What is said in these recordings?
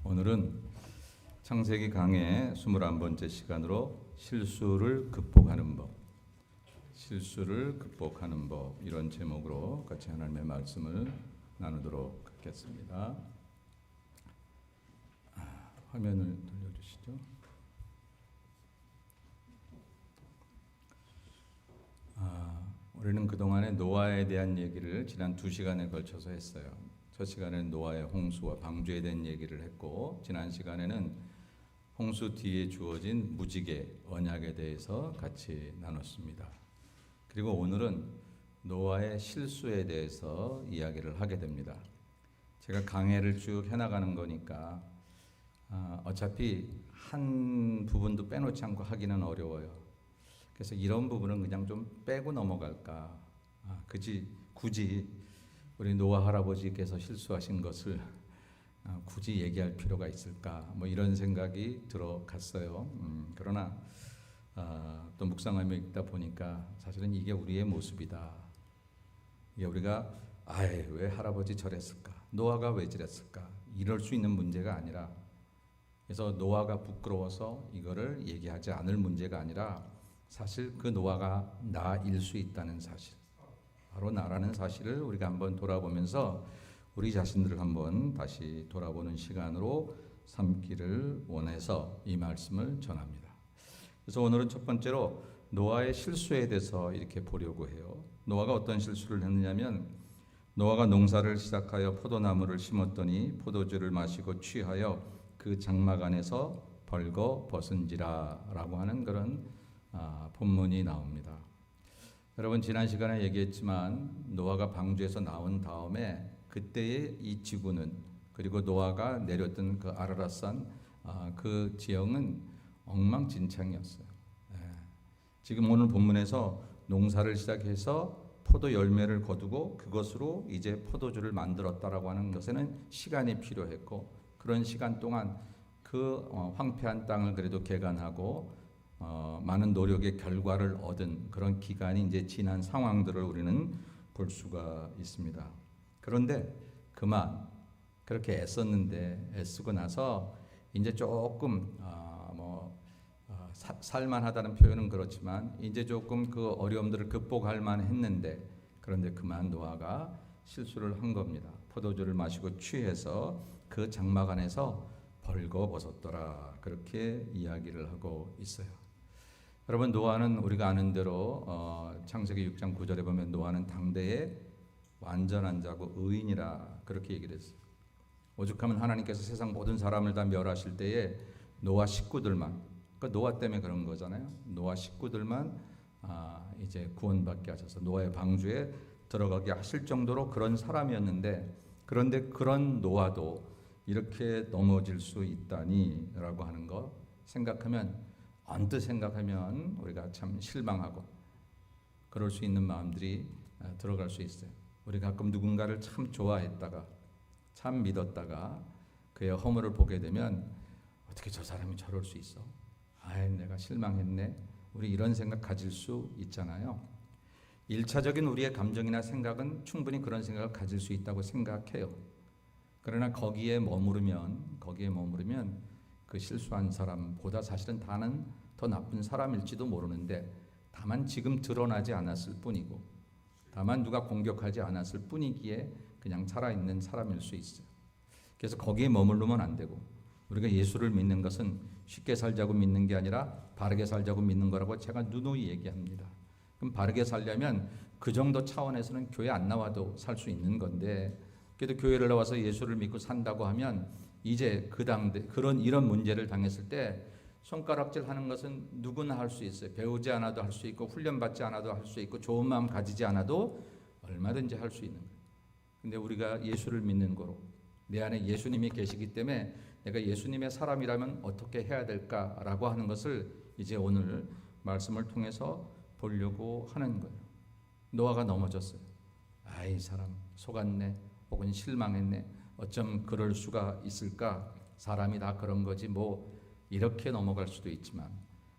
오늘은 창세기 강의 21번째 시간으로 실수를 극복하는 법, 이런 제목으로 같이 하나님의 말씀을 나누도록 하겠습니다. 화면을 돌려주시죠. 우리는 그동안에 노아에 대한 얘기를 지난 2시간에 걸쳐서 했어요. 첫 시간에는 노아의 홍수와 방주에 대한 얘기를 했고, 지난 시간에는 홍수 뒤에 주어진 무지개, 언약에 대해서 같이 나눴습니다. 그리고 오늘은 노아의 실수에 대해서 이야기를 하게 됩니다. 제가 강해를 쭉 해나가는 거니까 어차피 한 부분도 빼놓지 않고 하기는 어려워요. 그래서 이런 부분은 그냥 좀 빼고 넘어갈까. 굳이 우리 노아 할아버지께서 실수하신 것을 굳이 얘기할 필요가 있을까, 이런 생각이 들어갔어요. 그러나 또 묵상하며 읽다 보니까 사실은 이게 우리의 모습이다. 이게 우리가 왜 할아버지 저랬을까, 노아가 왜 저랬을까, 이럴 수 있는 문제가 아니라, 그래서 노아가 부끄러워서 이거를 얘기하지 않을 문제가 아니라 사실 그 노아가 나일 수 있다는 사실, 바로 나라는 사실을 우리가 한번 돌아보면서 우리 자신들을 한번 다시 돌아보는 시간으로 삼기를 원해서 이 말씀을 전합니다. 그래서 오늘은 첫 번째로 노아의 실수에 대해서 이렇게 보려고 해요. 노아가 어떤 실수를 했느냐면, 노아가 농사를 시작하여 포도나무를 심었더니 포도주를 마시고 취하여 그 장막 안에서 벌거 벗은지라 라고 하는 그런 본문이 나옵니다. 여러분, 지난 시간에 얘기했지만 노아가 방주에서 나온 다음에 그때의 이 지구는, 그리고 노아가 내렸던 그 아라랏산 그 지형은 엉망진창이었어요. 지금 오늘 본문에서 농사를 시작해서 포도 열매를 거두고 그것으로 이제 포도주를 만들었다라고 하는 것에는 시간이 필요했고, 그런 시간 동안 그 황폐한 땅을 그래도 개간하고 많은 노력의 결과를 얻은 그런 기간이 이제 지난 상황들을 우리는 볼 수가 있습니다. 그런데 그만 그렇게 애쓰고 나서 이제 조금 살만하다는 표현은 그렇지만 이제 조금 그 어려움들을 극복할 만했는데, 그런데 그만 노아가 실수를 한 겁니다. 포도주를 마시고 취해서 그 장막 안에서 벌거벗었더라, 그렇게 이야기를 하고 있어요. 여러분, 노아는 우리가 아는 대로 창세기 6장 9절에 보면 노아는 당대의 완전한 자고 의인이라 그렇게 얘기를 했어요. 오죽하면 하나님께서 세상 모든 사람을 다 멸하실 때에 노아 식구들만, 노아 때문에 그런 거잖아요. 노아 식구들만 이제 구원받게 하셔서 노아의 방주에 들어가게 하실 정도로 그런 사람이었는데, 그런데 그런 노아도 이렇게 넘어질 수 있다니 라고 하는 거 언뜻 생각하면 우리가 참 실망하고 그럴 수 있는 마음들이 들어갈 수 있어요. 우리가 가끔 누군가를 참 좋아했다가 참 믿었다가 그의 허물을 보게 되면 어떻게 저 사람이 저럴 수 있어? 내가 실망했네. 우리 이런 생각 가질 수 있잖아요. 1차적인 우리의 감정이나 생각은 충분히 그런 생각을 가질 수 있다고 생각해요. 그러나 거기에 머무르면 그 실수한 사람보다 사실은 다는 더 나쁜 사람일지도 모르는데, 다만 지금 드러나지 않았을 뿐이고, 다만 누가 공격하지 않았을 뿐이기에 그냥 살아있는 사람일 수 있어요. 그래서 거기에 머무르면 안 되고, 우리가 예수를 믿는 것은 쉽게 살자고 믿는 게 아니라 바르게 살자고 믿는 거라고 제가 누누이 얘기합니다. 그럼 바르게 살려면 그 정도 차원에서는 교회 안 나와도 살 수 있는 건데, 그래도 교회를 나와서 예수를 믿고 산다고 하면 이제 그 당대 이런 문제를 당했을 때 손가락질하는 것은 누구나 할 수 있어요. 배우지 않아도 할 수 있고, 훈련받지 않아도 할 수 있고, 좋은 마음 가지지 않아도 얼마든지 할 수 있는 거예요. 근데 우리가 예수를 믿는 거로, 내 안에 예수님이 계시기 때문에 내가 예수님의 사람이라면 어떻게 해야 될까라고 하는 것을 이제 오늘 말씀을 통해서 보려고 하는 거예요. 노아가 넘어졌어요. 이 사람 속았네, 혹은 실망했네, 어쩜 그럴 수가 있을까, 사람이 다 그런 거지 이렇게 넘어갈 수도 있지만,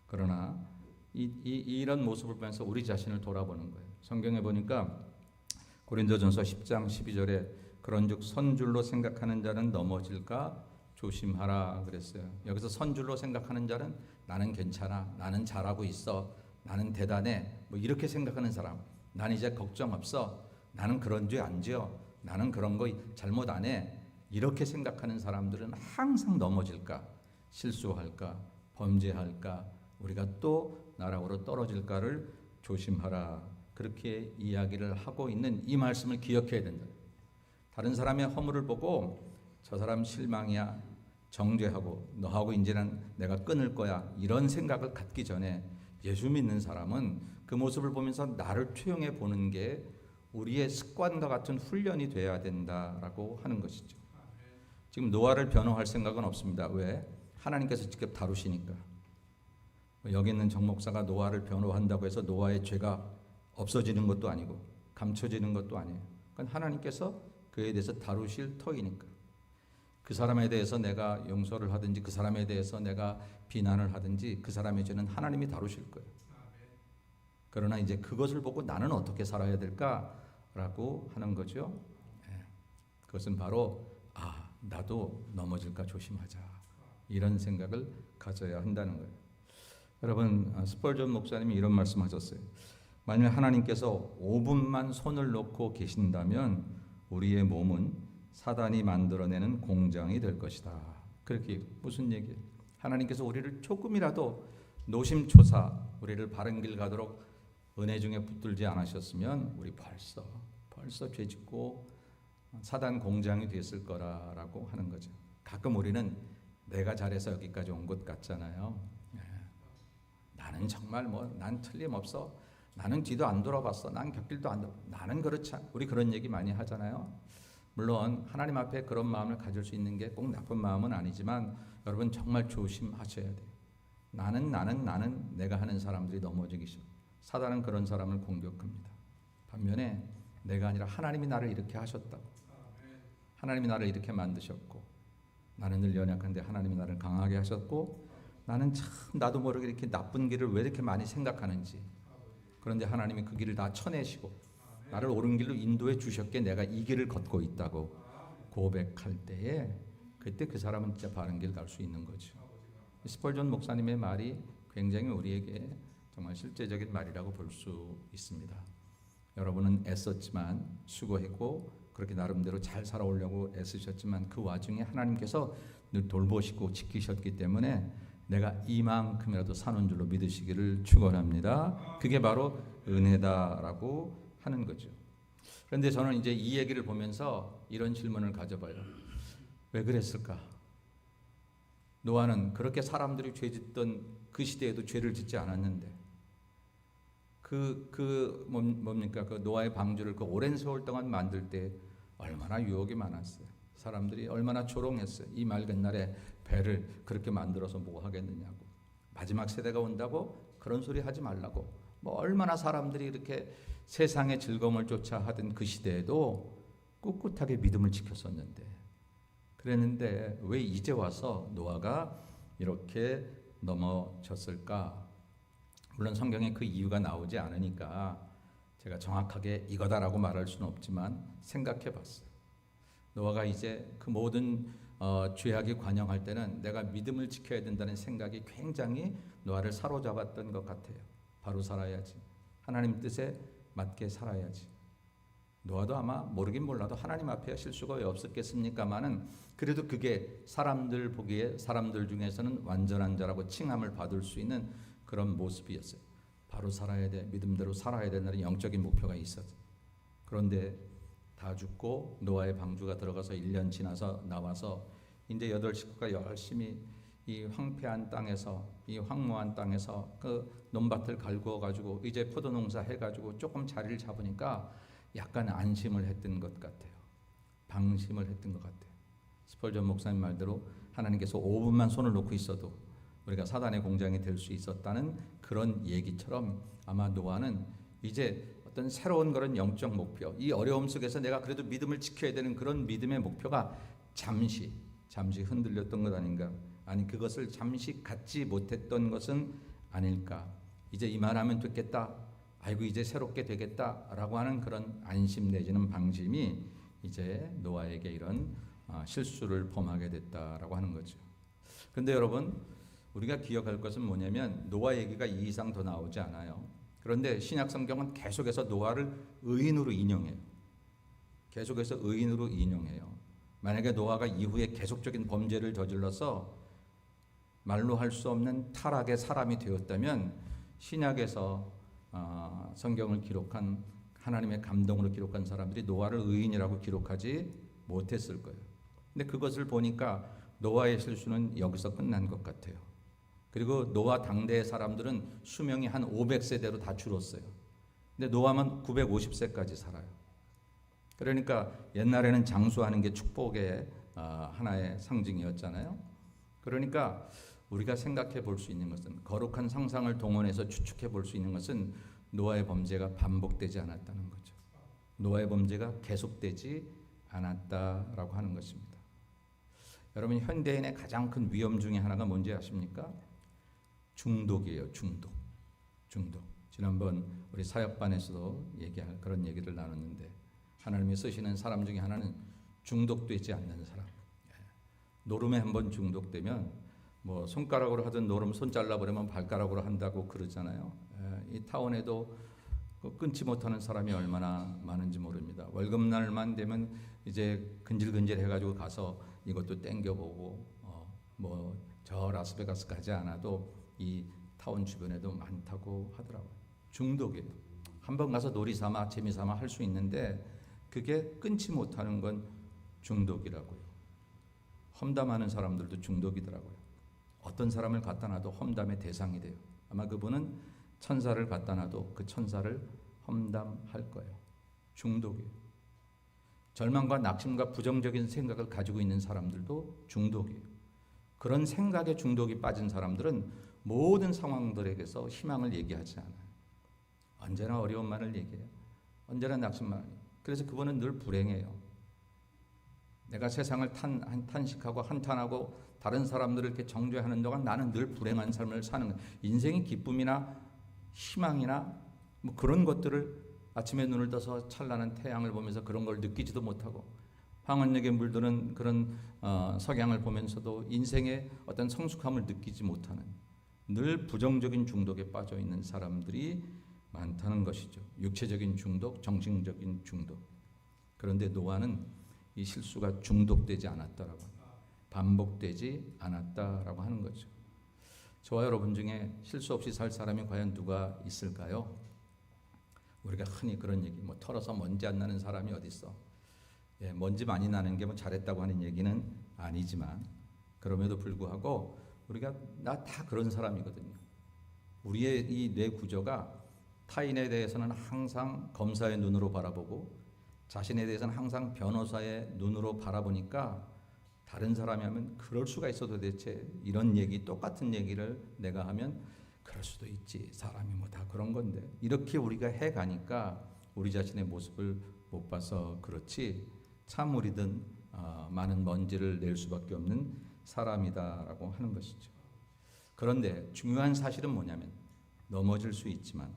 그러나 이런 모습을 보면서 우리 자신을 돌아보는 거예요. 성경에 보니까 고린도전서 10장 12절에 그런즉 선줄로 생각하는 자는 넘어질까 조심하라 그랬어요. 여기서 선줄로 생각하는 자는 나는 괜찮아, 나는 잘하고 있어, 나는 대단해, 뭐 이렇게 생각하는 사람, 나는 이제 걱정 없어, 나는 그런 죄 안 지어, 나는 그런 거 잘못 안 해, 이렇게 생각하는 사람들은 항상 넘어질까, 실수할까, 범죄할까, 우리가 또 나락으로 떨어질까를 조심하라. 그렇게 이야기를 하고 있는 이 말씀을 기억해야 된다. 다른 사람의 허물을 보고 저 사람 실망이야, 정죄하고 너하고 이제는 내가 끊을 거야, 이런 생각을 갖기 전에 예수 믿는 사람은 그 모습을 보면서 나를 투영해 보는 게 우리의 습관과 같은 훈련이 돼야 된다라고 하는 것이죠. 지금 노아를 변호할 생각은 없습니다. 왜? 하나님께서 직접 다루시니까. 여기 있는 정 목사가 노아를 변호한다고 해서 노아의 죄가 없어지는 것도 아니고 감춰지는 것도 아니에요. 그건 하나님께서 그에 대해서 다루실 터이니까. 그 사람에 대해서 내가 용서를 하든지 그 사람에 대해서 내가 비난을 하든지 그 사람의 죄는 하나님이 다루실 거예요. 그러나 이제 그것을 보고 나는 어떻게 살아야 될까라고 하는 거죠. 그것은 바로 나도 넘어질까 조심하자, 이런 생각을 가져야 한다는 거예요. 여러분, 스펄전 목사님이 이런 말씀하셨어요. 만일 하나님께서 5분만 손을 놓고 계신다면 우리의 몸은 사단이 만들어내는 공장이 될 것이다. 그렇게 무슨 얘기예요? 하나님께서 우리를 조금이라도 노심초사 우리를 바른 길 가도록 은혜 중에 붙들지 않으셨으면 우리 벌써 죄짓고 사단 공장이 됐을 거라고 하는 거죠. 가끔 우리는 내가 잘해서 여기까지 온 것 같잖아요. 나는 정말 난 틀림없어, 나는 뒤도 안 돌아봤어, 난 곁길도 안 돌아, 나는 그렇지 않. 우리 그런 얘기 많이 하잖아요. 물론 하나님 앞에 그런 마음을 가질 수 있는 게 꼭 나쁜 마음은 아니지만 여러분 정말 조심하셔야 돼요. 나는 내가 하는 사람들이 넘어지기 싫어. 사단은 그런 사람을 공격합니다. 반면에 내가 아니라 하나님이 나를 이렇게 하셨다고, 하나님이 나를 이렇게 만드셨고, 나는 늘 연약한데 하나님이 나를 강하게 하셨고, 나는 참 나도 모르게 이렇게 나쁜 길을 왜 이렇게 많이 생각하는지, 그런데 하나님이 그 길을 다 쳐내시고 나를 옳은 길로 인도해 주셨기에 내가 이 길을 걷고 있다고 고백할 때에 그때 그 사람은 진짜 바른 길 갈 수 있는 거죠. 스펄전 목사님의 말이 굉장히 우리에게 정말 실제적인 말이라고 볼 수 있습니다. 여러분은 애썼지만, 수고했고 그렇게 나름대로 잘 살아오려고 애쓰셨지만 그 와중에 하나님께서 늘 돌보시고 지키셨기 때문에 내가 이만큼이라도 사는 줄로 믿으시기를 축원합니다. 그게 바로 은혜다라고 하는 거죠. 그런데 저는 이제 이 얘기를 보면서 이런 질문을 가져봐요. 왜 그랬을까? 노아는 그렇게 사람들이 죄 짓던 그 시대에도 죄를 짓지 않았는데 뭡니까? 그 노아의 방주를 그 오랜 세월 동안 만들 때 얼마나 유혹이 많았어요. 사람들이 얼마나 조롱했어요. 이 맑은 날에 배를 그렇게 만들어서 뭐 하겠느냐고. 마지막 세대가 온다고 그런 소리 하지 말라고. 얼마나 사람들이 이렇게 세상의 즐거움을 쫓아 하던 그 시대에도 꿋꿋하게 믿음을 지켰었는데, 그랬는데 왜 이제 와서 노아가 이렇게 넘어졌을까? 물론 성경에 그 이유가 나오지 않으니까 제가 정확하게 이거다라고 말할 수는 없지만 생각해 봤어요. 노아가 이제 그 모든 죄악이 관영할 때는 내가 믿음을 지켜야 된다는 생각이 굉장히 노아를 사로잡았던 것 같아요. 바로 살아야지, 하나님 뜻에 맞게 살아야지. 노아도 아마 모르긴 몰라도 하나님 앞에 실수가 왜 없었겠습니까마는 그래도 그게 사람들 보기에 사람들 중에서는 완전한 자라고 칭함을 받을 수 있는 그런 모습이었어요. 바로 살아야 돼, 믿음대로 살아야 된다는 영적인 목표가 있었어요. 그런데 다 죽고 노아의 방주가 들어가서 1년 지나서 나와서 이제 8 식구가 열심히 이 황폐한 땅에서, 이 황무한 땅에서 그 논밭을 갈구어 가지고 이제 포도 농사 해 가지고 조금 자리를 잡으니까 약간 안심을 했던 것 같아요. 방심을 했던 것 같아요. 스펄전 목사님 말대로 하나님께서 5분만 손을 놓고 있어도 우리가 사단의 공장이 될 수 있었다는 그런 얘기처럼 아마 노아는 이제 어떤 새로운 그런 영적 목표, 이 어려움 속에서 내가 그래도 믿음을 지켜야 되는 그런 믿음의 목표가 잠시 흔들렸던 것 아닌가? 아니, 그것을 잠시 갖지 못했던 것은 아닐까? 이제 이만하면 됐겠다, 아이고 이제 새롭게 되겠다라고 하는 그런 안심 내지는 방심이 이제 노아에게 이런 실수를 범하게 됐다라고 하는 거죠. 그런데 여러분, 우리가 기억할 것은 뭐냐면 노아 얘기가 이 이상 더 나오지 않아요. 그런데 신약 성경은 계속해서 노아를 의인으로 인용해요. 계속해서 의인으로 인용해요. 만약에 노아가 이후에 계속적인 범죄를 저질러서 말로 할 수 없는 타락의 사람이 되었다면 신약에서 성경을 기록한 하나님의 감동으로 기록한 사람들이 노아를 의인이라고 기록하지 못했을 거예요. 근데 그것을 보니까 노아의 실수는 여기서 끝난 것 같아요. 그리고 노아 당대의 사람들은 수명이 한 500세대로 다 줄었어요. 근데 노아만 950세까지 살아요. 그러니까 옛날에는 장수하는 게 축복의 하나의 상징이었잖아요. 그러니까 우리가 생각해 볼 수 있는 것은, 거룩한 상상을 동원해서 추측해 볼 수 있는 것은 노아의 범죄가 반복되지 않았다는 거죠. 노아의 범죄가 계속되지 않았다라고 하는 것입니다. 여러분, 현대인의 가장 큰 위험 중에 하나가 뭔지 아십니까? 중독이에요. 중독. 지난번 우리 사역반에서도 그런 얘기를 나눴는데, 하나님이 쓰시는 사람 중에 하나는 중독되지 않는 사람. 노름에 한번 중독되면 뭐 손가락으로 하던 노름 손 잘라버리면 발가락으로 한다고 그러잖아요. 이 타운에도 끊지 못하는 사람이 얼마나 많은지 모릅니다. 월급날만 되면 이제 근질근질 해가지고 가서 이것도 땡겨보고 뭐 저 라스베가스 가지 않아도 이 타운 주변에도 많다고 하더라고요. 중독이에요. 한번 가서 놀이삼아 재미삼아 할 수 있는데 그게 끊지 못하는 건 중독이라고요. 험담하는 사람들도 중독이더라고요. 어떤 사람을 갖다 놔도 험담의 대상이 돼요. 아마 그분은 천사를 갖다 놔도 그 천사를 험담할 거예요. 중독이에요. 절망과 낙심과 부정적인 생각을 가지고 있는 사람들도 중독이에요. 그런 생각에 중독이 빠진 사람들은 모든 상황들에게서 희망을 얘기하지 않아요. 언제나 어려움만을 얘기해요. 언제나 낙심만. 그래서 그분은 늘 불행해요. 내가 세상을 탄식하고 한탄하고 다른 사람들을 이렇게 정죄하는 동안 나는 늘 불행한 삶을 사는 거예요. 인생의 기쁨이나 희망이나 뭐 그런 것들을 아침에 눈을 떠서 찬란한 태양을 보면서 그런 걸 느끼지도 못하고, 황혼역에 물드는 그런 석양을 보면서도 인생의 어떤 성숙함을 느끼지 못하는, 늘 부정적인 중독에 빠져 있는 사람들이 많다는 것이죠. 육체적인 중독, 정신적인 중독. 그런데 노아는 이 실수가 중독되지 않았다라고, 반복되지 않았다라고 하는 거죠. 저와 여러분 중에 실수 없이 살 사람이 과연 누가 있을까요? 우리가 흔히 그런 얘기, 뭐 털어서 먼지 안 나는 사람이 어디 있어? 먼지 많이 나는 게 뭐 잘했다고 하는 얘기는 아니지만, 그럼에도 불구하고 우리가 나 다 그런 사람이거든요. 우리의 이 뇌 구조가 타인에 대해서는 항상 검사의 눈으로 바라보고 자신에 대해서는 항상 변호사의 눈으로 바라보니까 다른 사람이 하면 그럴 수가 있어, 도대체 이런 얘기, 똑같은 얘기를 내가 하면 그럴 수도 있지, 사람이 뭐 다 그런 건데, 이렇게 우리가 해가니까 우리 자신의 모습을 못 봐서 그렇지 참 우리든 많은 먼지를 낼 수밖에 없는 사람이다라고 하는 것이죠. 그런데 중요한 사실은 뭐냐면, 넘어질 수 있지만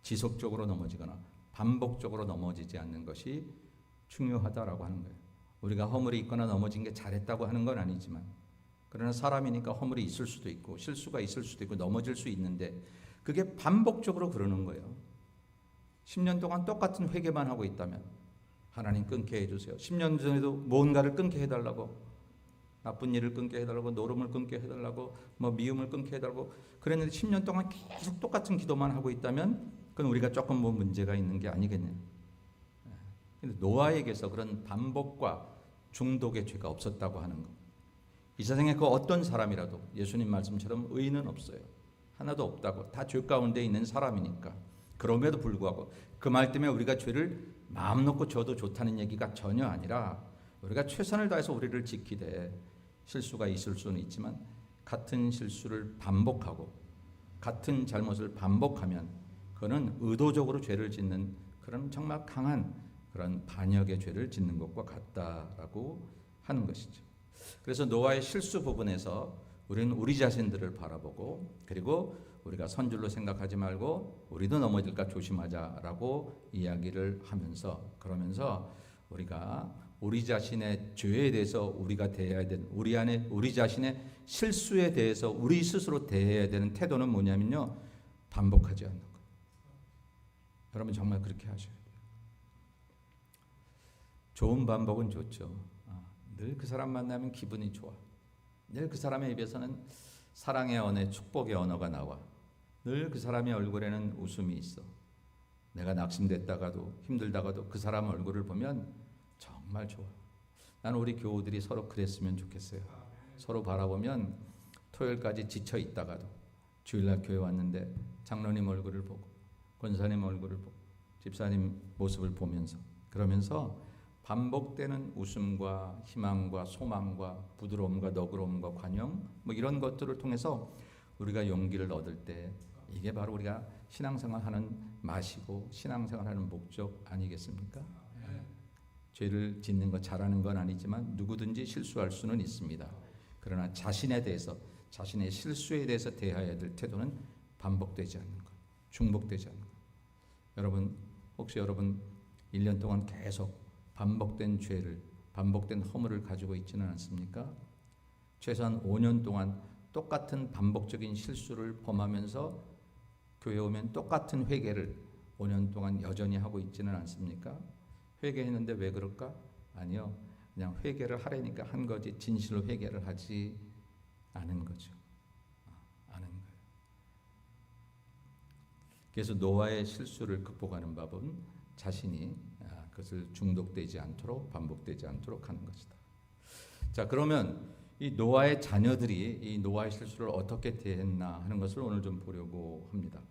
지속적으로 넘어지거나 반복적으로 넘어지지 않는 것이 중요하다라고 하는 거예요. 우리가 허물이 있거나 넘어진 게 잘했다고 하는 건 아니지만, 그러나 사람이니까 허물이 있을 수도 있고 실수가 있을 수도 있고 넘어질 수 있는데, 그게 반복적으로 그러는 거예요. 10년 동안 똑같은 회개만 하고 있다면 하나님 끊게 해주세요. 10년 전에도 뭔가를 끊게 해달라고, 나쁜 일을 끊게 해달라고, 노름을 끊게 해달라고, 뭐 미움을 끊게 해달라고 그랬는데 10년 동안 계속 똑같은 기도만 하고 있다면 그건 우리가 조금 뭐 문제가 있는 게 아니겠네요. 근데 노아에게서 그런 반복과 중독의 죄가 없었다고 하는 것. 이 세상에 그 어떤 사람이라도 예수님 말씀처럼 의인은 없어요. 하나도 없다고. 다 죄 가운데 있는 사람이니까. 그럼에도 불구하고 그 말 때문에 우리가 죄를 마음 놓고 져도 좋다는 얘기가 전혀 아니라, 우리가 최선을 다해서 우리를 지키되 실수가 있을 수는 있지만 같은 실수를 반복하고 같은 잘못을 반복하면 그거는 의도적으로 죄를 짓는 그런 정말 강한 그런 반역의 죄를 짓는 것과 같다라고 하는 것이죠. 그래서 노아의 실수 부분에서 우리는 우리 자신들을 바라보고, 그리고 우리가 선줄로 생각하지 말고 우리도 넘어질까 조심하자라고 이야기를 하면서, 그러면서 우리가 우리 자신의 죄에 대해서 우리가 대해야 되는 우리 자신의 실수에 대해서 우리 스스로 대해야 되는 태도는 뭐냐면요, 반복하지 않는 것. 여러분 정말 그렇게 하셔야 돼요. 좋은 반복은 좋죠. 늘 그 사람 만나면 기분이 좋아. 늘 그 사람의 입에서는 사랑의 언어, 축복의 언어가 나와. 늘 그 사람의 얼굴에는 웃음이 있어. 내가 낙심됐다가도 힘들다가도 그 사람 얼굴을 보면 정말 좋아. 나는 우리 교우들이 서로 그랬으면 좋겠어요. 서로 바라보면 토요일까지 지쳐 있다가도 주일날 교회 왔는데 장로님 얼굴을 보고 권사님 얼굴을 보고 집사님 모습을 보면서 그러면서 반복되는 웃음과 희망과 소망과 부드러움과 너그러움과 관용 뭐 이런 것들을 통해서 우리가 용기를 얻을 때 이게 바로 우리가 신앙생활하는 맛이고 신앙생활하는 목적 아니겠습니까? 죄를 짓는 거 잘하는 건 아니지만 누구든지 실수할 수는 있습니다. 그러나 자신에 대해서 자신의 실수에 대해서 대해야 될 태도는 반복되지 않는 것, 중복되지 않는 것. 여러분 혹시 여러분 1년 동안 계속 반복된 죄를 반복된 허물을 가지고 있지는 않습니까? 최소한 5년 동안 똑같은 반복적인 실수를 범하면서 교회 오면 똑같은 회개를 5년 동안 여전히 하고 있지는 않습니까? 회개했는데 왜 그럴까? 아니요. 그냥 회개를 하려니까 한 거지 진실로 회개를 하지 않은 거죠. 않은 거예요. 그래서 노아의 실수를 극복하는 법은 자신이 그것을 중독되지 않도록 반복되지 않도록 하는 것이다. 자, 그러면 이 노아의 자녀들이 이 노아의 실수를 어떻게 대했나 하는 것을 오늘 좀 보려고 합니다.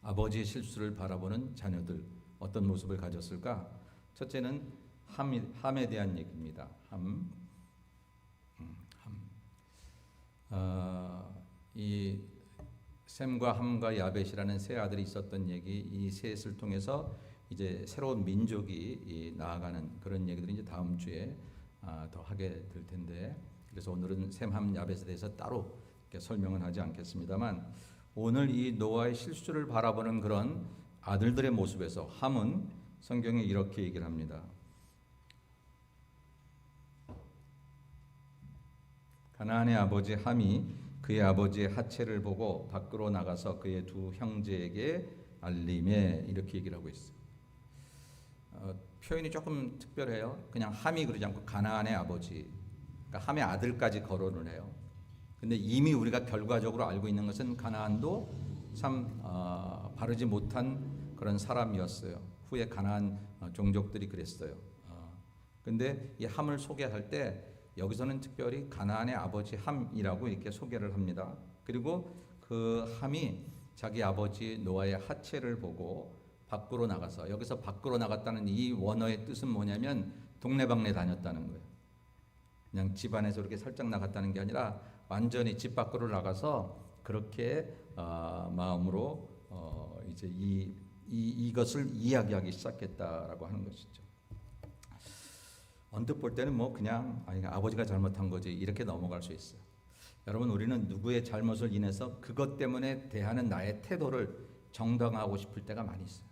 아버지의 실수를 바라보는 자녀들 어떤 모습을 가졌을까? 첫째는 함에 대한 얘기입니다. 이 셈과 함과 야벳이라는 세 아들이 있었던 얘기, 이 셋을 통해서 이제 새로운 민족이 나아가는 그런 얘기들이 이제 다음 주에 더 하게 될 텐데, 그래서 오늘은 셈, 함, 야벳에 대해서 따로 이렇게 설명은 하지 않겠습니다만, 오늘 이 노아의 실수를 바라보는 그런 아들들의 모습에서 함은 성경에 이렇게 얘기를 합니다. 가나안의 아버지 함이 그의 아버지의 하체를 보고 밖으로 나가서 그의 두 형제에게 알림에, 이렇게 얘기를 하고 있어요. 표현이 조금 특별해요. 그냥 함이 그러지 않고 가나안의 아버지, 그러니까 함의 아들까지 거론을 해요. 근데 이미 우리가 결과적으로 알고 있는 것은 가나안도 참 바르지 못한 그런 사람이었어요. 후에 가나안 종족들이 그랬어요. 근데 이 함을 소개할 때 여기서는 특별히 가나안의 아버지 함이라고 이렇게 소개를 합니다. 그리고 그 함이 자기 아버지 노아의 하체를 보고 밖으로 나가서, 여기서 밖으로 나갔다는 이 원어의 뜻은 뭐냐면 동네방네 다녔다는 거예요. 그냥 집 안에서 이렇게 살짝 나갔다는 게 아니라 완전히 집 밖으로 나가서 그렇게 마음으로 이제 이것을 이야기하기 시작했다라고 하는 것이죠. 언뜻 볼 때는 뭐 그냥 아버지가 잘못한 거지 이렇게 넘어갈 수 있어요. 여러분, 우리는 누구의 잘못을 인해서 그것 때문에 대하는 나의 태도를 정당화하고 싶을 때가 많이 있어요.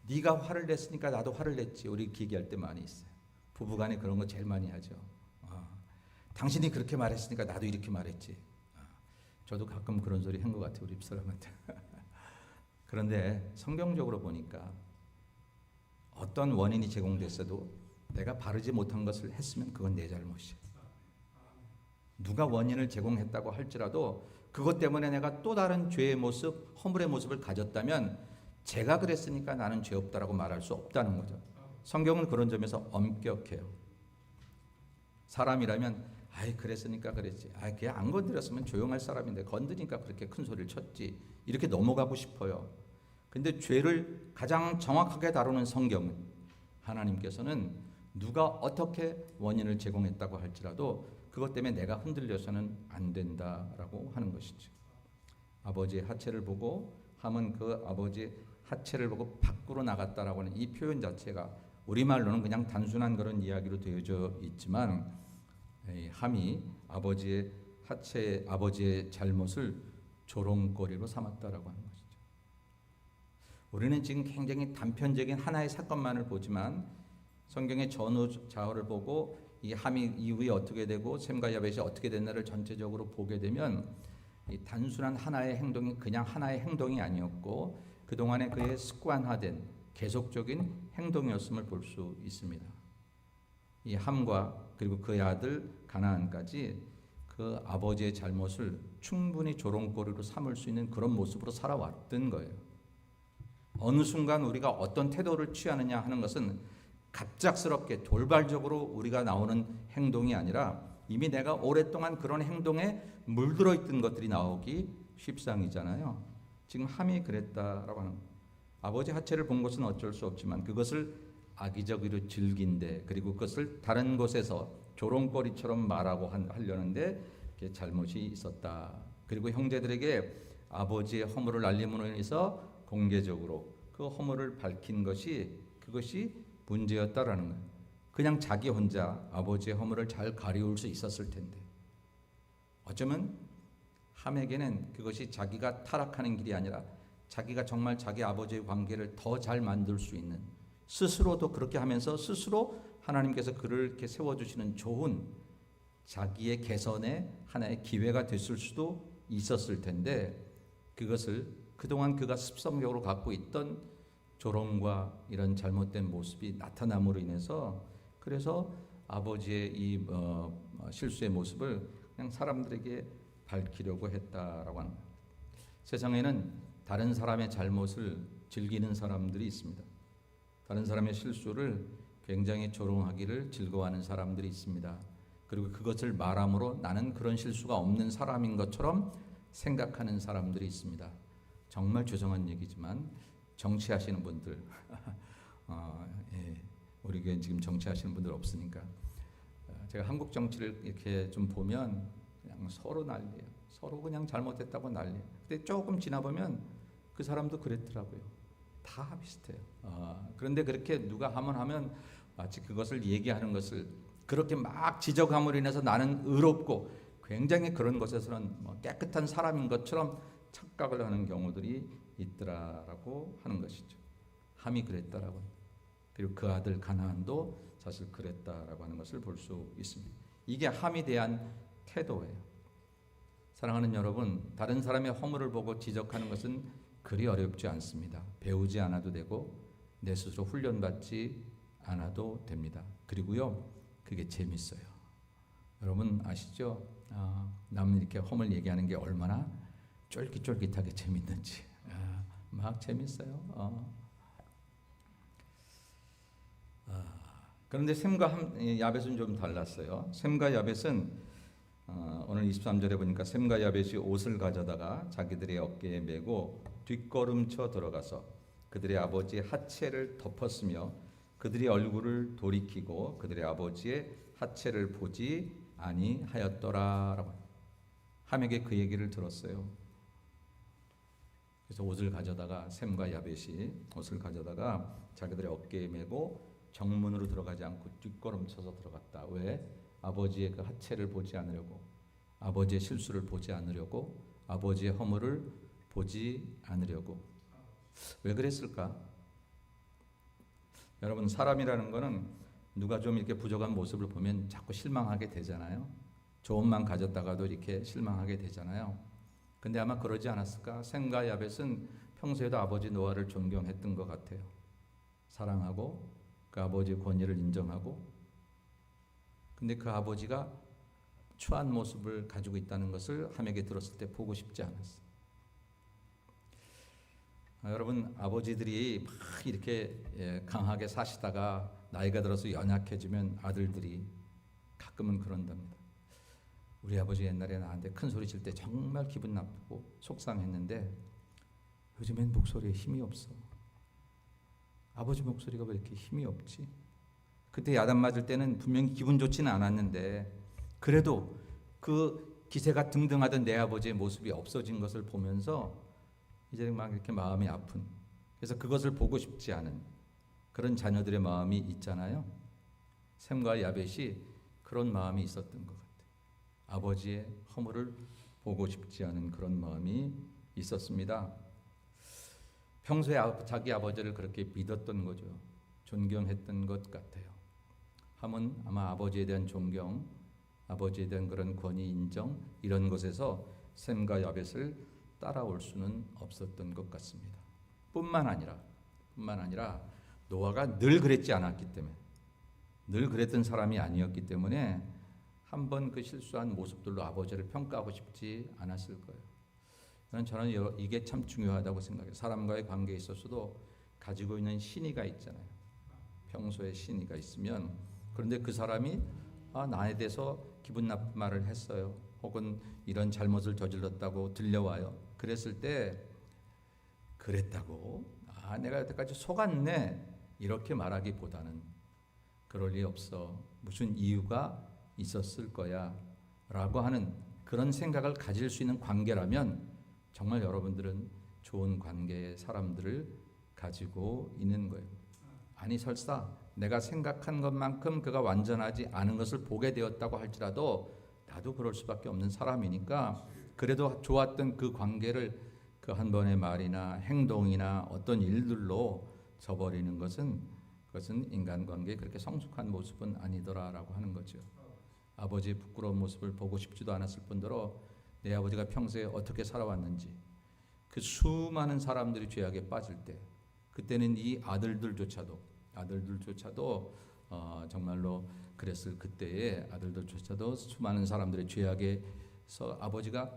네가 화를 냈으니까 나도 화를 냈지, 우리 얘기할 때 많이 있어요. 부부간에 그런 거 제일 많이 하죠. 당신이 그렇게 말했으니까 나도 이렇게 말했지. 저도 가끔 그런 소리 한 것 같아요, 우리 집사람한테. 그런데 성경적으로 보니까 어떤 원인이 제공됐어도 내가 바르지 못한 것을 했으면 그건 내 잘못이에요. 누가 원인을 제공했다고 할지라도 그것 때문에 내가 또 다른 죄의 모습, 허물의 모습을 가졌다면 제가 그랬으니까 나는 죄 없다라고 말할 수 없다는 거죠. 성경은 그런 점에서 엄격해요. 사람이라면 그랬으니까 그랬지. 걔 안 건드렸으면 조용할 사람인데 건드니까 그렇게 큰 소리를 쳤지. 이렇게 넘어가고 싶어요. 근데 죄를 가장 정확하게 다루는 성경은, 하나님께서는 누가 어떻게 원인을 제공했다고 할지라도 그것 때문에 내가 흔들려서는 안 된다라고 하는 것이죠. 아버지의 하체를 보고, 함은 그 아버지의 하체를 보고 밖으로 나갔다라고 하는 이 표현 자체가 우리말로는 그냥 단순한 그런 이야기로 되어져 있지만, 함이 아버지의 하체, 아버지의 잘못을 조롱거리로 삼았다라고 하는 것이죠. 우리는 지금 굉장히 단편적인 하나의 사건만을 보지만 성경의 전후 좌우를 보고 이 함이 이후에 어떻게 되고 셈과 야벳이 어떻게 됐나를 전체적으로 보게 되면 이 단순한 하나의 행동이 그냥 하나의 행동이 아니었고 그동안에 그의 습관화된 계속적인 행동이었음을 볼 수 있습니다. 이 함과 그리고 그의 아들 가나안까지 그 아버지의 잘못을 충분히 조롱거리로 삼을 수 있는 그런 모습으로 살아왔던 거예요. 어느 순간 우리가 어떤 태도를 취하느냐 하는 것은 갑작스럽게 돌발적으로 우리가 나오는 행동이 아니라 이미 내가 오랫동안 그런 행동에 물들어 있던 것들이 나오기 십상이잖아요. 지금 함이 그랬다라고 하는 거예요. 아버지 하체를 본 것은 어쩔 수 없지만 그것을 악의적으로 즐긴데 그리고 그것을 다른 곳에서 조롱거리처럼 말하고 하려는데 그게 잘못이 있었다. 그리고 형제들에게 아버지의 허물을 알림으로 인해서 공개적으로 그 허물을 밝힌 것이 그것이 문제였다라는 거예요. 그냥 자기 혼자 아버지의 허물을 잘 가리울 수 있었을 텐데 어쩌면 함에게는 그것이 자기가 타락하는 길이 아니라 자기가 정말 자기 아버지의 관계를 더 잘 만들 수 있는 스스로도 그렇게 하면서 스스로 하나님께서 그를 이렇게 세워주시는 좋은 자기의 개선의 하나의 기회가 됐을 수도 있었을 텐데 그것을 그동안 그가 습성적으로 갖고 있던 조롱과 이런 잘못된 모습이 나타남으로 인해서 그래서 아버지의 이 실수의 모습을 그냥 사람들에게 밝히려고 했다라고 하는 거예요. 세상에는 다른 사람의 잘못을 즐기는 사람들이 있습니다. 다른 사람의 실수를 굉장히 조롱하기를 즐거워하는 사람들이 있습니다. 그리고 그것을 말함으로 나는 그런 실수가 없는 사람인 것처럼 생각하는 사람들이 있습니다. 정말 죄송한 얘기지만 정치하시는 분들 예, 우리 교회는 지금 정치하시는 분들 없으니까 제가 한국 정치를 이렇게 좀 보면 그냥 서로 난리예요. 서로 그냥 잘못했다고 난리예요. 근데 조금 지나보면 그 사람도 그랬더라고요. 다 비슷해요. 그런데 그렇게 누가 하면 마치 그것을 얘기하는 것을 그렇게 막 지적함으로 인해서 나는 의롭고 굉장히 그런 것에서는 깨끗한 사람인 것처럼 착각을 하는 경우들이 있더라라고 하는 것이죠. 함이 그랬다라고. 그리고 그 아들 가나안도 사실 그랬다라고 하는 것을 볼 수 있습니다. 이게 함에 대한 태도예요. 사랑하는 여러분, 다른 사람의 허물을 보고 지적하는 것은 그리 어렵지 않습니다. 배우지 않아도 되고 내 스스로 훈련받지 않아도 됩니다. 그리고요, 그게 재밌어요. 여러분 아시죠? 남 이렇게 허물 얘기하는 게 얼마나 쫄깃쫄깃하게 재밌는지. 막 재밌어요. 그런데 셈과 야벳은 좀 달랐어요. 셈과 야벳은 오늘 23절에 보니까 셈과 야벳이 옷을 가져다가 자기들의 어깨에 메고 뒷걸음쳐 들어가서 그들의 아버지의 하체를 덮었으며 그들의 얼굴을 돌이키고 그들의 아버지의 하체를 보지 아니하였더라라고. 함에게 그 얘기를 들었어요. 그래서 옷을 가져다가 셈과 야벳이 옷을 가져다가 자기들의 어깨에 메고 정문으로 들어가지 않고 뒷걸음쳐서 들어갔다. 왜? 아버지의 그 하체를 보지 않으려고, 아버지의 실수를 보지 않으려고, 아버지의 허물을 보지 않으려고. 왜 그랬을까? 여러분, 사람이라는 거는 누가 좀 이렇게 부족한 모습을 보면 자꾸 실망하게 되잖아요. 좋은만 가졌다가도 이렇게 실망하게 되잖아요. 근데 아마 그러지 않았을까? 셈과 야벳은 평소에도 아버지 노아를 존경했던 것 같아요. 사랑하고 그 아버지의 권위를 인정하고, 근데 그 아버지가 추한 모습을 가지고 있다는 것을 함에게 들었을 때 보고 싶지 않았어요. 여러분, 아버지들이 막 이렇게 강하게 사시다가 나이가 들어서 연약해지면 아들들이 가끔은 그런답니다. 우리 아버지 옛날에 나한테 큰 소리 칠 때 정말 기분 나쁘고 속상했는데 요즘엔 목소리에 힘이 없어. 아버지 목소리가 왜 이렇게 힘이 없지? 그때 야단 맞을 때는 분명히 기분 좋지는 않았는데 그래도 그 기세가 등등하던 내 아버지의 모습이 없어진 것을 보면서 이제 막 이렇게 마음이 아픈, 그래서 그것을 보고 싶지 않은 그런 자녀들의 마음이 있잖아요. 셈과 야벳이 그런 마음이 있었던 것 같아요. 아버지의 허물을 보고 싶지 않은 그런 마음이 있었습니다. 평소에 자기 아버지를 그렇게 믿었던 거죠. 존경했던 것 같아요. 함은 아마 아버지에 대한 존경, 아버지에 대한 그런 권위 인정 이런 것에서 셈과 야벳을 따라올 수는 없었던 것 같습니다. 뿐만 아니라 노아가 늘 그랬지 않았기 때문에, 늘 그랬던 사람이 아니었기 때문에 한 번 그 실수한 모습들로 아버지를 평가하고 싶지 않았을 거예요. 저는 이게 참 중요하다고 생각해요. 사람과의 관계에 있어서도 가지고 있는 신의가 있잖아요. 평소에 신의가 있으면, 그런데 그 사람이 나에 대해서 기분 나쁜 말을 했어요. 혹은 이런 잘못을 저질렀다고 들려와요. 그랬을 때 그랬다고 내가 여태까지 속았네 이렇게 말하기보다는 그럴 리 없어. 무슨 이유가 있었을 거야 라고 하는 그런 생각을 가질 수 있는 관계라면 정말 여러분들은 좋은 관계의 사람들을 가지고 있는 거예요. 아니 설사 내가 생각한 것만큼 그가 완전하지 않은 것을 보게 되었다고 할지라도 나도 그럴 수밖에 없는 사람이니까 그래도 좋았던 그 관계를 그 한 번의 말이나 행동이나 어떤 일들로 저버리는 것은 그것은 인간관계에 그렇게 성숙한 모습은 아니더라라고 하는 거죠. 아버지의 부끄러운 모습을 보고 싶지도 않았을 뿐더러 내 아버지가 평소에 어떻게 살아왔는지, 그 수많은 사람들이 죄악에 빠질 때 그때는 이 아들들조차도 정말로 그랬을 그때의 아들들조차도 수많은 사람들의 죄악에서 아버지가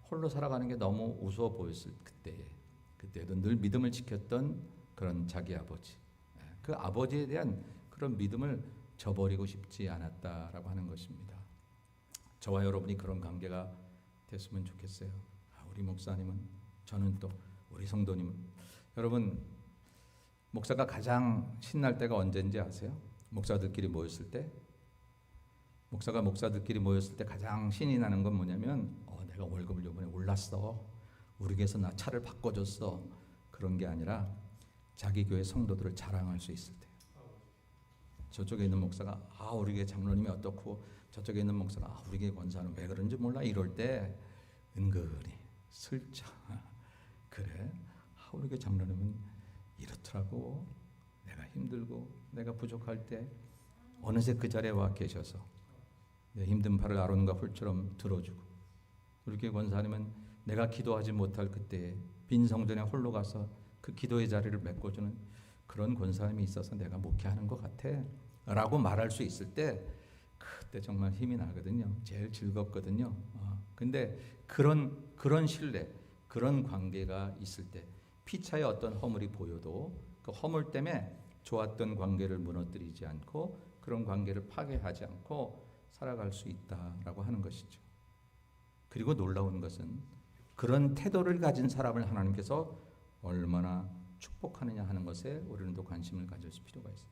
홀로 살아가는 게 너무 우스워 보였을 그때도 늘 믿음을 지켰던 그런 자기 아버지, 그 아버지에 대한 그런 믿음을 저버리고 싶지 않았다라고 하는 것입니다. 저와 여러분이 그런 관계가 됐으면 좋겠어요. 우리 목사님은, 저는 또 우리 성도님은, 여러분 목사가 가장 신날 때가 언제인지 아세요? 목사들끼리 모였을 때 가장 신이 나는 건 뭐냐면 내가 월급을 이번에 올랐어, 우리 교회에서 나 차를 바꿔줬어, 그런 게 아니라 자기 교회 성도들을 자랑할 수 있을 때, 저쪽에 있는 목사가 우리 교회 장로님이 어떻고, 저쪽에 있는 목사가 우리 교회 권사는 왜 그런지 몰라, 이럴 때 은근히 슬쩍 그래, 우리 교회 장로님은 이렇더라고, 내가 힘들고 내가 부족할 때 어느새 그 자리에 와 계셔서 내 힘든 팔을 아론과 훌처럼 들어주고, 우리 교회 권사님은 내가 기도하지 못할 그때에 빈 성전에 홀로 가서 그 기도의 자리를 메꿔주는 그런 권사님이 있어서 내가 목회하는 것 같아 라고 말할 수 있을 때 그때 정말 힘이 나거든요. 제일 즐겁거든요. 근데 그런 신뢰, 그런 관계가 있을 때 피차에 어떤 허물이 보여도 그 허물 때문에 좋았던 관계를 무너뜨리지 않고 그런 관계를 파괴하지 않고 살아갈 수 있다라고 하는 것이죠. 그리고 놀라운 것은 그런 태도를 가진 사람을 하나님께서 얼마나 축복하느냐 하는 것에 우리는 또 관심을 가질 필요가 있어요.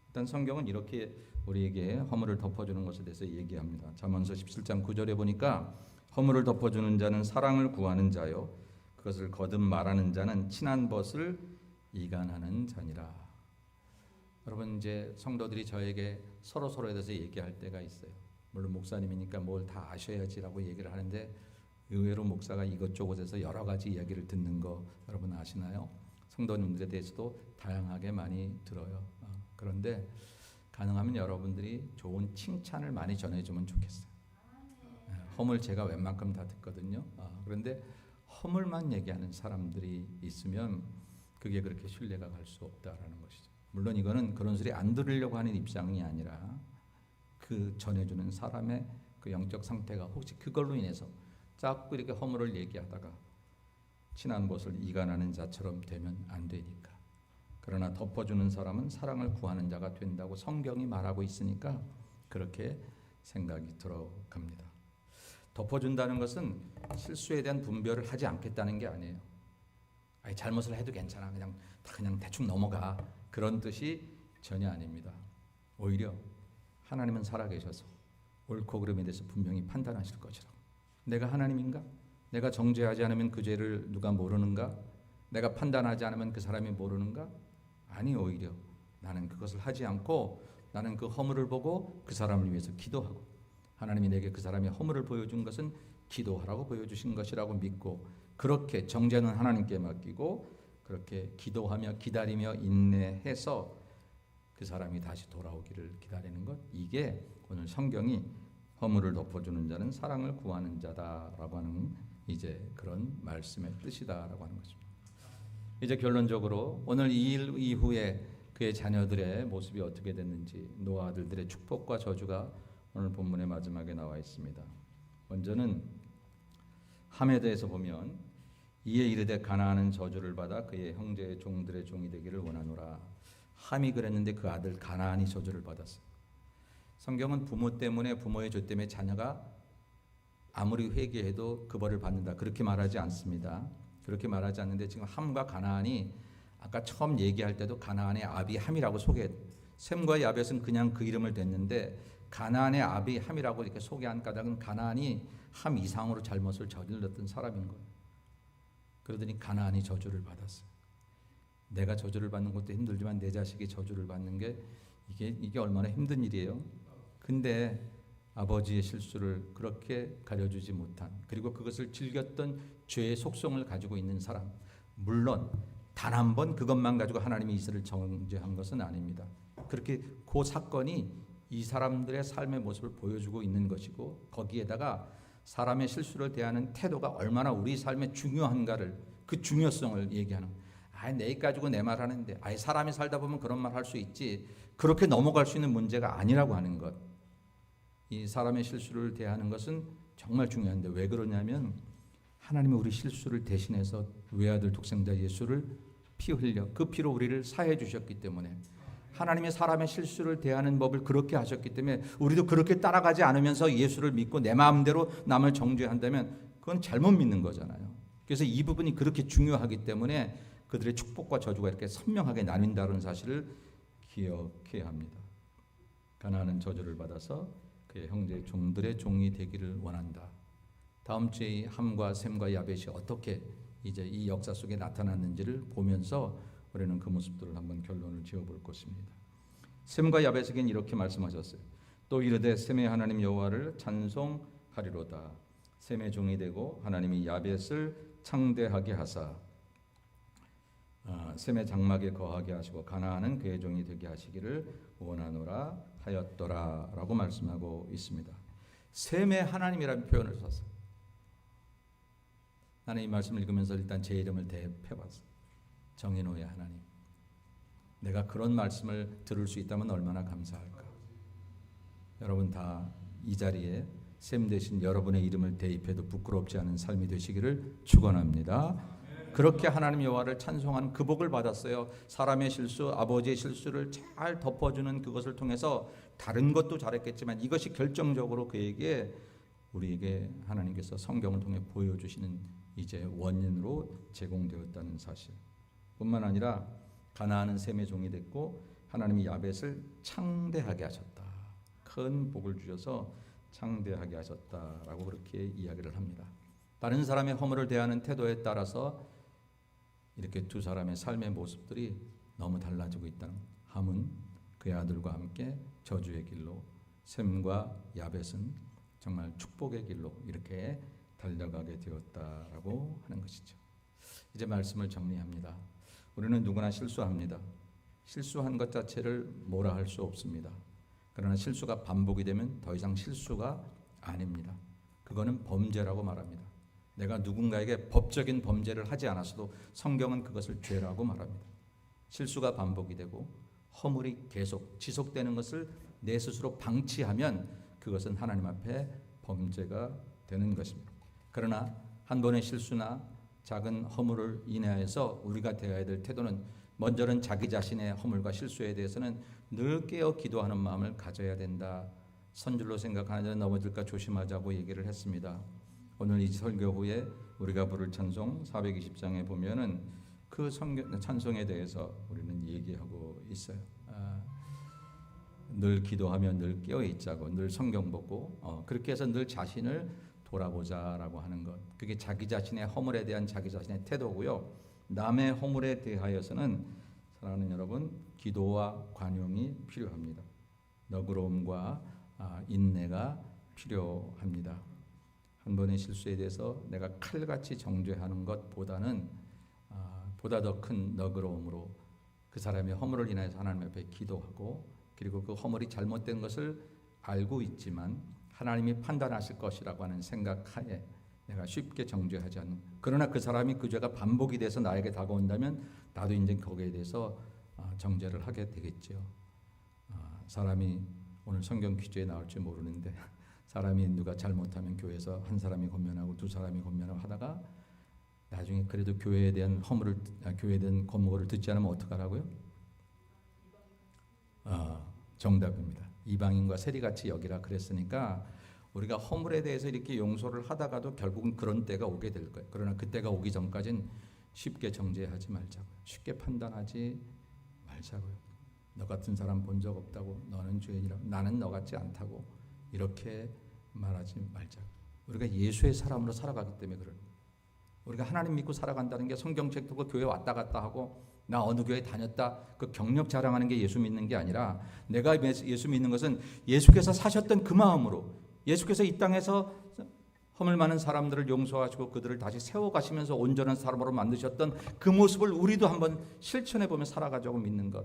일단 성경은 이렇게 우리에게 허물을 덮어주는 것에 대해서 얘기합니다. 잠언서 17장 9절에 보니까 허물을 덮어주는 자는 사랑을 구하는 자요, 그것을 거듭 말하는 자는 친한 벗을 이간하는 자니라. 여러분, 이제 성도들이 저에게 서로에 대해서 얘기할 때가 있어요. 물론 목사님이니까 뭘 다 아셔야지라고 얘기를 하는데 의외로 목사가 이것저것에서 여러 가지 이야기를 듣는 거 여러분 아시나요? 성도님들에 대해서도 다양하게 많이 들어요. 그런데 가능하면 여러분들이 좋은 칭찬을 많이 전해주면 좋겠어요. 허물 제가 웬만큼 다 듣거든요. 그런데 허물만 얘기하는 사람들이 있으면 그게 그렇게 신뢰가 갈 수 없다라는 것이죠. 물론 이거는 그런 소리 안 들으려고 하는 입장이 아니라 그 전해주는 사람의 그 영적 상태가 혹시 그걸로 인해서 자꾸 이렇게 허물을 얘기하다가 친한 것을 이간하는 자처럼 되면 안 되니까. 그러나 덮어주는 사람은 사랑을 구하는 자가 된다고 성경이 말하고 있으니까 그렇게 생각이 들어갑니다. 덮어준다는 것은 실수에 대한 분별을 하지 않겠다는 게 아니에요. 잘못을 해도 괜찮아, 그냥 대충 넘어가, 그런 뜻이 전혀 아닙니다. 오히려 하나님은 살아계셔서 옳고 그름에 대해서 분명히 판단하실 것이라고. 내가 하나님인가? 내가 정죄하지 않으면 그 죄를 누가 모르는가? 내가 판단하지 않으면 그 사람이 모르는가? 아니, 오히려 나는 그것을 하지 않고 나는 그 허물을 보고 그 사람을 위해서 기도하고, 하나님이 내게 그 사람의 허물을 보여준 것은 기도하라고 보여주신 것이라고 믿고, 그렇게 정죄는 하나님께 맡기고 그렇게 기도하며 기다리며 인내해서 그 사람이 다시 돌아오기를 기다리는 것, 이게 오늘 성경이 허물을 덮어주는 자는 사랑을 구하는 자다라고 하는 이제 그런 말씀의 뜻이다라고 하는 것입니다. 이제 결론적으로 오늘 이 일 이후에 그의 자녀들의 모습이 어떻게 됐는지, 노아 아들들의 축복과 저주가 오늘 본문의 마지막에 나와 있습니다. 먼저는 함에 대해서 보면 이에 이르되 가나안은 저주를 받아 그의 형제의 종들의 종이 되기를 원하노라. 함이 그랬는데 그 아들 가나안이 저주를 받았어요. 성경은 부모 때문에, 부모의 죄 때문에 자녀가 아무리 회개해도 그 벌을 받는다 그렇게 말하지 않습니다. 그렇게 말하지 않는데 지금 함과 가나안이 아까 처음 얘기할 때도 가나안의 아비 함이라고 소개했어요. 셈과 야벳은 그냥 그 이름을 댔는데 가나안의 아비 함이라고 이렇게 소개한 까닭은 가나안이 함 이상으로 잘못을 저질렀던 사람인 거예요. 그러더니 가나안이 저주를 받았어요. 내가 저주를 받는 것도 힘들지만 내 자식이 저주를 받는 게 이게 얼마나 힘든 일이에요. 근데 아버지의 실수를 그렇게 가려주지 못한, 그리고 그것을 즐겼던 죄의 속성을 가지고 있는 사람, 물론 단 한 번 그것만 가지고 하나님이 이스라엘을 정죄한 것은 아닙니다. 그렇게 그 사건이 이 사람들의 삶의 모습을 보여주고 있는 것이고, 거기에다가 사람의 실수를 대하는 태도가 얼마나 우리 삶에 중요한가를, 그 중요성을 얘기하는, 내 가지고 내 말 하는데, 사람이 살다 보면 그런 말 할 수 있지, 그렇게 넘어갈 수 있는 문제가 아니라고 하는 것. 이 사람의 실수를 대하는 것은 정말 중요한데, 왜 그러냐면 하나님이 우리 실수를 대신해서 외아들 독생자 예수를 피 흘려 그 피로 우리를 사해 주셨기 때문에, 하나님의 사람의 실수를 대하는 법을 그렇게 하셨기 때문에 우리도 그렇게 따라가지 않으면서 예수를 믿고 내 마음대로 남을 정죄한다면 그건 잘못 믿는 거잖아요. 그래서 이 부분이 그렇게 중요하기 때문에 그들의 축복과 저주가 이렇게 선명하게 나뉜다는 사실을 기억해야 합니다. 가나안은 저주를 받아서 그의 형제 종들의 종이 되기를 원한다. 다음 주에 함과 셈과 야벳이 어떻게 이제 이 역사 속에 나타났는지를 보면서 우리는 그 모습들을 한번 결론을 지어볼 것입니다. 셈과 야벳에게는 이렇게 말씀하셨어요. 또 이르되 셈의 하나님 여호와를 찬송하리로다. 셈의 종이 되고 하나님이 야벳을 창대하게 하사 셈의 장막에 거하게 하시고 가나안은 그의 종이 되게 하시기를 원하노라 하였더라라고 말씀하고 있습니다. 셈의 하나님이라는 표현을 썼어요. 나는 이 말씀을 읽으면서 일단 제 이름을 대입해봤어요. 정인호의 하나님. 내가 그런 말씀을 들을 수 있다면 얼마나 감사할까. 여러분 다 이 자리에 셈 대신 여러분의 이름을 대입해도 부끄럽지 않은 삶이 되시기를 축원합니다. 그렇게 하나님 여호와를 찬송하는 그 복을 받았어요. 사람의 실수, 아버지의 실수를 잘 덮어주는 그것을 통해서 다른 것도 잘했겠지만 이것이 결정적으로 그에게, 우리에게 하나님께서 성경을 통해 보여주시는 이제 원인으로 제공되었다는 사실. 뿐만 아니라 가나안은 셈의 종이 됐고 하나님이 야벳을 창대하게 하셨다. 큰 복을 주셔서 창대하게 하셨다라고 그렇게 이야기를 합니다. 다른 사람의 허물을 대하는 태도에 따라서 이렇게 두 사람의 삶의 모습들이 너무 달라지고 있다는, 함은 그의 아들과 함께 저주의 길로, 셈과 야벳은 정말 축복의 길로 이렇게 달려가게 되었다라고 하는 것이죠. 이제 말씀을 정리합니다. 우리는 누구나 실수합니다. 실수한 것 자체를 뭐라 할 수 없습니다. 그러나 실수가 반복이 되면 더 이상 실수가 아닙니다. 그거는 범죄라고 말합니다. 내가 누군가에게 법적인 범죄를 하지 않았어도 성경은 그것을 죄라고 말합니다. 실수가 반복이 되고 허물이 계속 지속되는 것을 내 스스로 방치하면 그것은 하나님 앞에 범죄가 되는 것입니다. 그러나 한 번의 실수나 작은 허물을 인하여서 우리가 되어야 될 태도는, 먼저는 자기 자신의 허물과 실수에 대해서는 늘 깨어 기도하는 마음을 가져야 된다. 선줄로 생각하는 자는 넘어질까 조심하자고 얘기를 했습니다. 오늘 이 설교 후에 우리가 부를 찬송 420장에 보면은 그 찬송에 대해서 우리는 얘기하고 있어요. 늘 기도하며 늘 깨어 있자고, 늘 성경 보고 그렇게 해서 늘 자신을 돌아보자라고 하는 것. 그게 자기 자신의 허물에 대한 자기 자신의 태도고요. 남의 허물에 대하여서는 사랑하는 여러분, 기도와 관용이 필요합니다. 너그러움과 인내가 필요합니다. 한 번의 실수에 대해서 내가 칼같이 정죄하는 것보다는 보다 더 큰 너그러움으로 그 사람의 허물을 인해서 하나님 앞에 기도하고, 그리고 그 허물이 잘못된 것을 알고 있지만 하나님이 판단하실 것이라고 하는 생각하에 내가 쉽게 정죄하지 않는, 그러나 그 사람이 그 죄가 반복이 돼서 나에게 다가온다면 나도 이제 거기에 대해서 정죄를 하게 되겠죠. 사람이 오늘 성경 퀴즈에 나올지 모르는데, 사람이 누가 잘못하면 교회에서 한 사람이 권면하고 두 사람이 권면하고 하다가 나중에 그래도 교회에 대한 교회에 대한 권고를 듣지 않으면 어떡하라고요? 정답입니다. 이방인과 세리같이 여기라 그랬으니까 우리가 허물에 대해서 이렇게 용서를 하다가도 결국은 그런 때가 오게 될 거예요. 그러나 그때가 오기 전까지는 쉽게 정죄하지 말자고요. 쉽게 판단하지 말자고요. 너 같은 사람 본 적 없다고, 너는 죄인이라고, 나는 너 같지 않다고 이렇게 말하지 말자고요. 우리가 예수의 사람으로 살아가기 때문에 그래요. 우리가 하나님 믿고 살아간다는 게 성경책 듣고 교회 왔다 갔다 하고 나 어느 교회 다녔다 그 경력 자랑하는 게 예수 믿는 게 아니라, 내가 예수 믿는 것은 예수께서 사셨던 그 마음으로, 예수께서 이 땅에서 허물 많은 사람들을 용서하시고 그들을 다시 세워가시면서 온전한 사람으로 만드셨던 그 모습을 우리도 한번 실천해보며 살아가자고 믿는 것.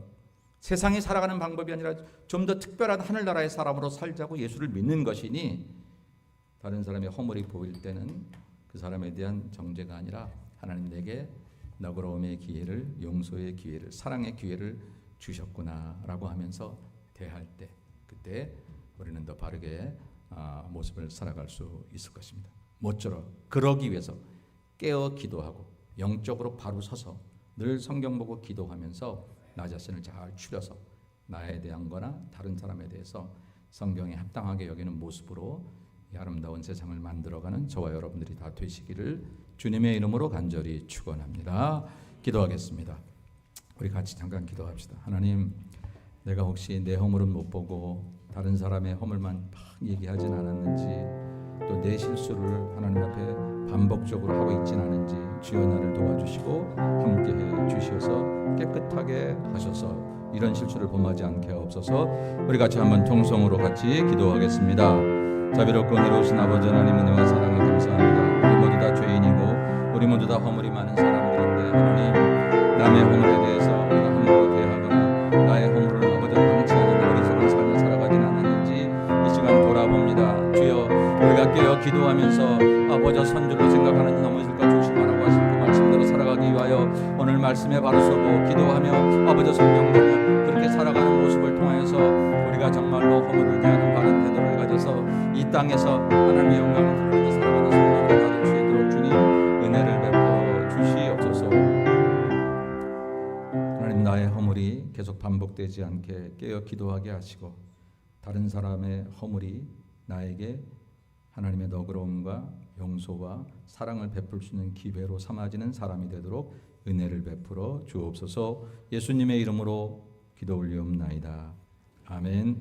세상이 살아가는 방법이 아니라 좀 더 특별한 하늘나라의 사람으로 살자고 예수를 믿는 것이니, 다른 사람의 허물이 보일 때는 그 사람에 대한 정죄가 아니라 하나님 내게 너그러움의 기회를, 용서의 기회를, 사랑의 기회를 주셨구나라고 하면서 대할 때, 그때 우리는 더 바르게 모습을 살아갈 수 있을 것입니다. 모쪼록 그러기 위해서 깨어 기도하고 영적으로 바로 서서 늘 성경 보고 기도하면서 나 자신을 잘 추려서 나에 대한 거나 다른 사람에 대해서 성경에 합당하게 여기는 모습으로 이 아름다운 세상을 만들어가는 저와 여러분들이 다 되시기를 주님의 이름으로 간절히 축원합니다. 기도하겠습니다. 우리 같이 잠깐 기도합시다. 하나님, 내가 혹시 내 허물은 못 보고 다른 사람의 허물만 막 얘기하진 않았는지, 또 내 실수를 하나님 앞에 반복적으로 하고 있진 않은지 주여 나를 도와주시고 함께해 주셔서 깨끗하게 하셔서 이런 실수를 범하지 않게 하옵소서. 우리 같이 한번 통성으로 같이 기도하겠습니다. 자비롭고 은혜로우신 아버지 하나님, 은혜와 사랑을 감사합니다. 우리 모두 다 죄인이고 우리 모두 다 허물이 많은 사람들인데, 하나님 남의 허물에 대해서 우리가 함부로 대하거나 나의 허물을 아버지 방치하는 어리석은 삶을 살아가지는 않았는지 이 시간 돌아봅니다. 주여, 우리가 깨어 기도하면서 아버지 선줄로 생각하는 넘어질까 조심하라고 하신 그 말씀대로 살아가기 위하여 오늘 말씀에 바로 서고 기도하며 아버지 성경대로 그렇게 살아가는 모습을 통하여서 우리가 정말로 허물을 대하는 바른 태도를 가져서 이 땅에서 하나님의 영광을 돌리며 살아가는 성도들이 다될 수 있도록 주님 은혜를 베풀어 주시옵소서. 하나님, 나의 허물이 계속 반복되지 않게 깨어 기도하게 하시고 다른 사람의 허물이 나에게 하나님의 너그러움과 용서와 사랑을 베풀 수 있는 기회로 삼아지는 사람이 되도록 은혜를 베풀어 주옵소서. 예수님의 이름으로 기도 올리옵나이다. 아멘.